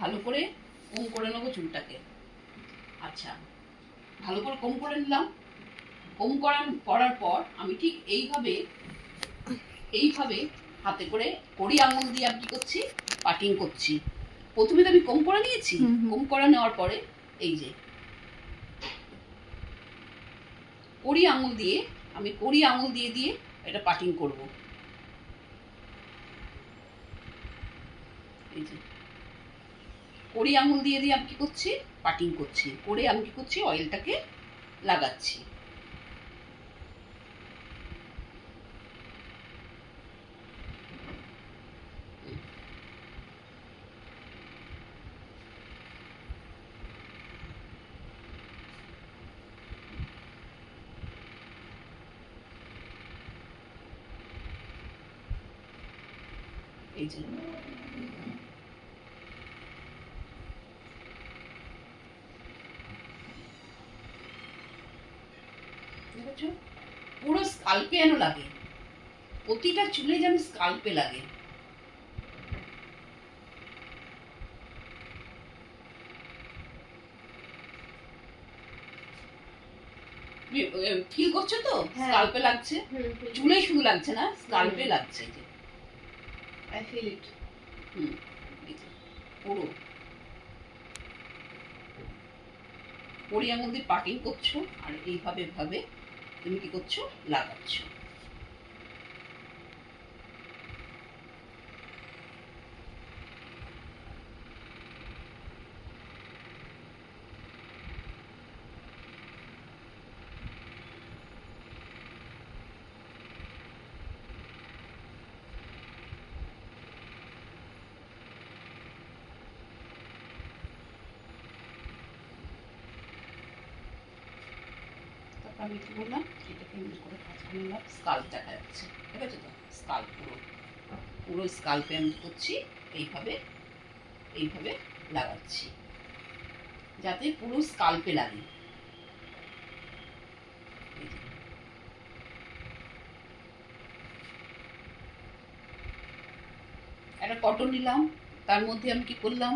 ভালো করে কম করে নেবো চুলটাকে। আচ্ছা, ভালো করে কম করে নিলাম। কম করার পর আমি ঠিক এইভাবে হাতে করে কড়ি আঙুল দিয়ে আমি কি করছি, পাটিং করছি। প্রথমে তো আমি কম করে নিয়েছি। কম করে নেওয়ার পরে এই যে কড়ি আঙুল দিয়ে দিয়ে এটা পাটিং করব। এই যে কড়ি আঙুল দিয়ে আমি কি করছি, পাটিং করছি। করে আমি কি করছি, অয়েলটাকে লাগাচ্ছি। এই যে দেখেছো, পুরো স্কাল্পে যেন লাগে, প্রতিটা চুলে যেন স্কাল্পে লাগে। ফিল করছো তো স্কাল্পে লাগছে? চুলে শুধু লাগছে না, স্কাল্পে লাগছে। যে আই ফিল ইট। পুরো কড়ি আঙুল দিয়ে পাটিং করছো আর এইভাবে তুমি কি করছো, লাগাচ্ছো। আমি কি বললাম, এটাকে এমনি করে ভাঁজ করে নিলাম, স্কাল্প দেখা যাচ্ছে। ঠিক আছে তো, স্কাল্প পুরো স্কাল্পে আমি করছি, এইভাবে লাগাচ্ছি যাতে পুরো স্কাল্পে লাগে। একটা কটন নিলাম, তার মধ্যে আমি কি করলাম,